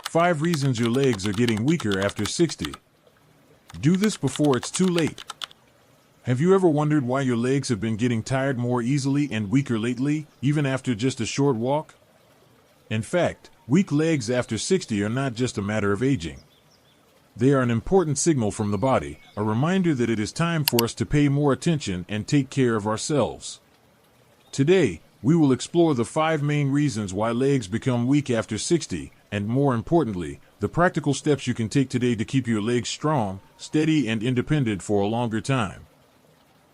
5 reasons your legs are getting weaker after 60. Do this before it's too late. Have you ever wondered why your legs have been getting tired more easily and weaker lately, even after just a short walk? In fact, weak legs after 60 are not just a matter of aging. They are an important signal from the body, a reminder that it is time for us to pay more attention and take care of ourselves. Today, we will explore the 5 main reasons why legs become weak after 60, and more importantly, the practical steps you can take today to keep your legs strong, steady, and independent for a longer time.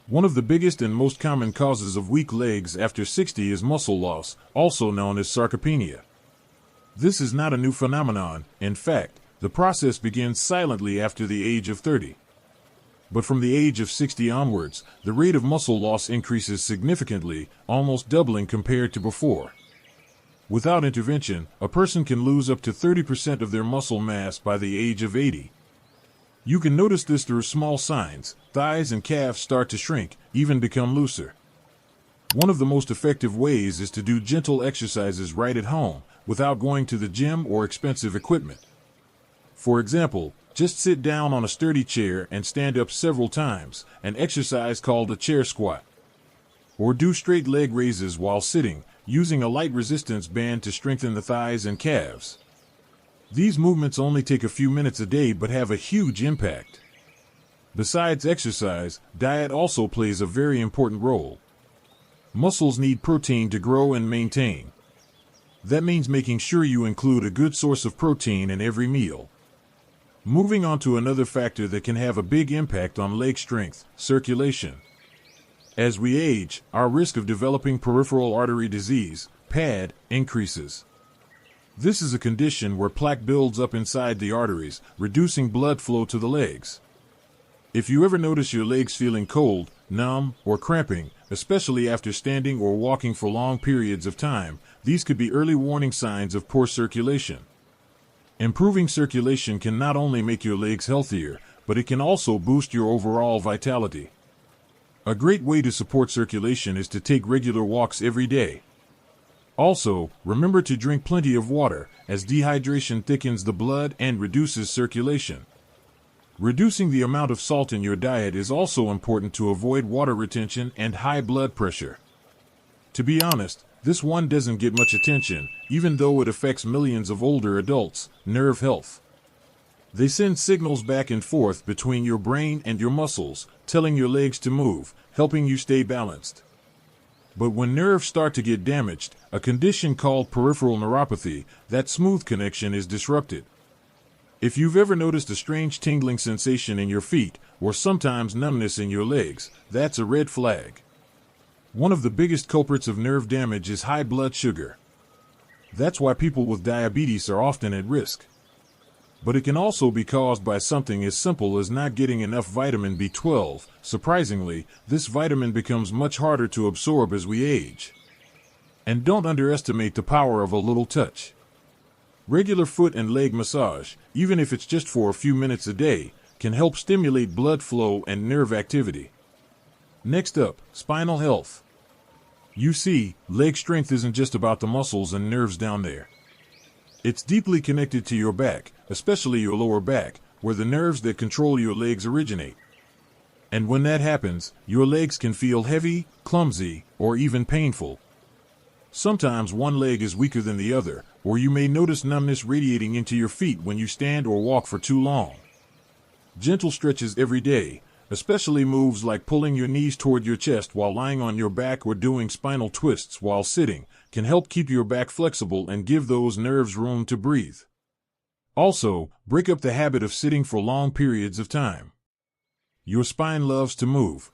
One of the biggest and most common causes of weak legs after 60 is muscle loss, also known as sarcopenia. This is not a new phenomenon. In fact, the process begins silently after the age of 30. But from the age of 60 onwards, the rate of muscle loss increases significantly, almost doubling compared to before. Without intervention, a person can lose up to 30% of their muscle mass by the age of 80. You can notice this through small signs. Thighs and calves start to shrink, even become looser. One of the most effective ways is to do gentle exercises right at home, without going to the gym or expensive equipment. For example, just sit down on a sturdy chair and stand up several times, an exercise called a chair squat. Or do straight leg raises while sitting, using a light resistance band to strengthen the thighs and calves. These movements only take a few minutes a day but have a huge impact. Besides exercise, diet also plays a very important role. Muscles need protein to grow and maintain. That means making sure you include a good source of protein in every meal. Moving on to another factor that can have a big impact on leg strength: circulation. As we age, our risk of developing peripheral artery disease, PAD, increases. This is a condition where plaque builds up inside the arteries, reducing blood flow to the legs. If you ever notice your legs feeling cold, numb, or cramping, especially after standing or walking for long periods of time, these could be early warning signs of poor circulation. Improving circulation can not only make your legs healthier, but it can also boost your overall vitality. A great way to support circulation is to take regular walks every day. Also, remember to drink plenty of water, as dehydration thickens the blood and reduces circulation. Reducing the amount of salt in your diet is also important to avoid water retention and high blood pressure. To be honest, this one doesn't get much attention, even though it affects millions of older adults: nerve health. They send signals back and forth between your brain and your muscles, telling your legs to move, helping you stay balanced. But when nerves start to get damaged, a condition called peripheral neuropathy, that smooth connection is disrupted. If you've ever noticed a strange tingling sensation in your feet, or sometimes numbness in your legs, that's a red flag. One of the biggest culprits of nerve damage is high blood sugar. That's why people with diabetes are often at risk. But it can also be caused by something as simple as not getting enough vitamin B12. Surprisingly, this vitamin becomes much harder to absorb as we age. And don't underestimate the power of a little touch. Regular foot and leg massage, even if it's just for a few minutes a day, can help stimulate blood flow and nerve activity. Next up, spinal health. You see, leg strength isn't just about the muscles and nerves down there. It's deeply connected to your back, especially your lower back, where the nerves that control your legs originate. And when that happens, your legs can feel heavy, clumsy, or even painful. Sometimes one leg is weaker than the other, or you may notice numbness radiating into your feet when you stand or walk for too long. Gentle stretches every day, especially moves like pulling your knees toward your chest while lying on your back or doing spinal twists while sitting, can help keep your back flexible and give those nerves room to breathe. Also, break up the habit of sitting for long periods of time. Your spine loves to move.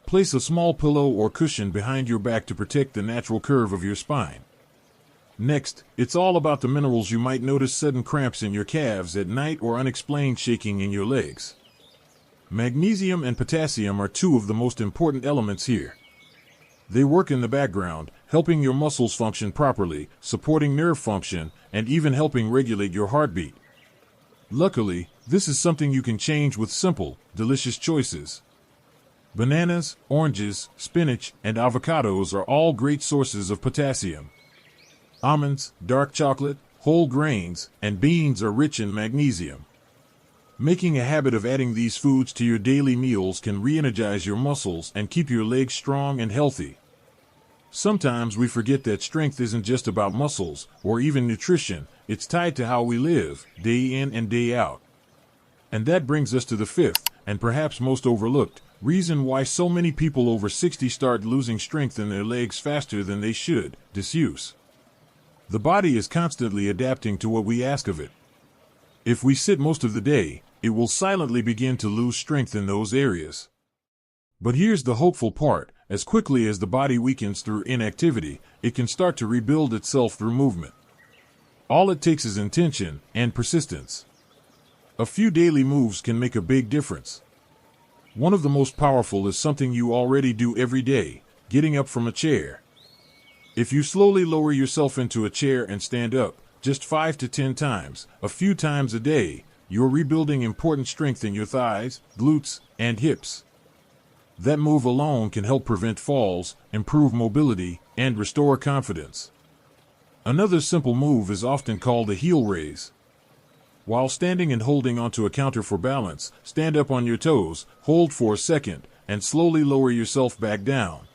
Place a small pillow or cushion behind your back to protect the natural curve of your spine. Next, it's all about the minerals. You might notice sudden cramps in your calves at night or unexplained shaking in your legs. Magnesium and potassium are two of the most important elements here. They work in the background, helping your muscles function properly, supporting nerve function, and even helping regulate your heartbeat. Luckily, this is something you can change with simple, delicious choices. Bananas, oranges, spinach, and avocados are all great sources of potassium. Almonds, dark chocolate, whole grains, and beans are rich in magnesium. Making a habit of adding these foods to your daily meals can re-energize your muscles and keep your legs strong and healthy. Sometimes we forget that strength isn't just about muscles or even nutrition, it's tied to how we live, day in and day out. And that brings us to the fifth, and perhaps most overlooked, reason why so many people over 60 start losing strength in their legs faster than they should: disuse. The body is constantly adapting to what we ask of it. If we sit most of the day, it will silently begin to lose strength in those areas. But here's the hopeful part: as quickly as the body weakens through inactivity, it can start to rebuild itself through movement. All it takes is intention and persistence. A few daily moves can make a big difference. One of the most powerful is something you already do every day: getting up from a chair. If you slowly lower yourself into a chair and stand up, just 5 to 10 times, a few times a day, you're rebuilding important strength in your thighs, glutes, and hips. That move alone can help prevent falls, improve mobility, and restore confidence. Another simple move is often called a heel raise. While standing and holding onto a counter for balance, stand up on your toes, hold for a second, and slowly lower yourself back down.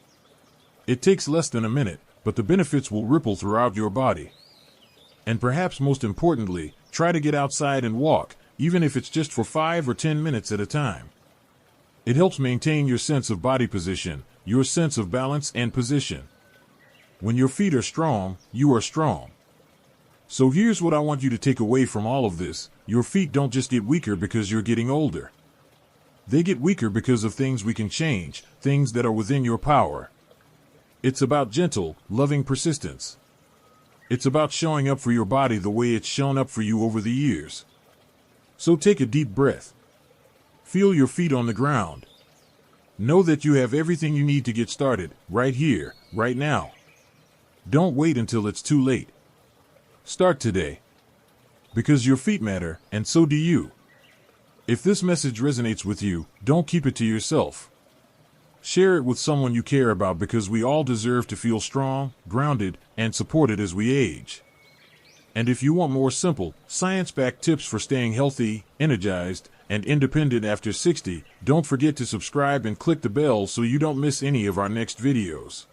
It takes less than a minute, but the benefits will ripple throughout your body. And perhaps most importantly, try to get outside and walk, even if it's just for 5 or 10 minutes at a time. It helps maintain your sense of body position, your sense of balance and position. When your feet are strong, you are strong. So here's what I want you to take away from all of this: your feet don't just get weaker because you're getting older. They get weaker because of things we can change, things that are within your power. It's about gentle, loving persistence. It's about showing up for your body the way it's shown up for you over the years. So take a deep breath. Feel your feet on the ground. Know that you have everything you need to get started, right here, right now. Don't wait until it's too late. Start today. Because your feet matter, and so do you. If this message resonates with you, don't keep it to yourself. Share it with someone you care about, because we all deserve to feel strong, grounded, and supported as we age. And if you want more simple, science-backed tips for staying healthy, energized, and independent after 60, don't forget to subscribe and click the bell so you don't miss any of our next videos.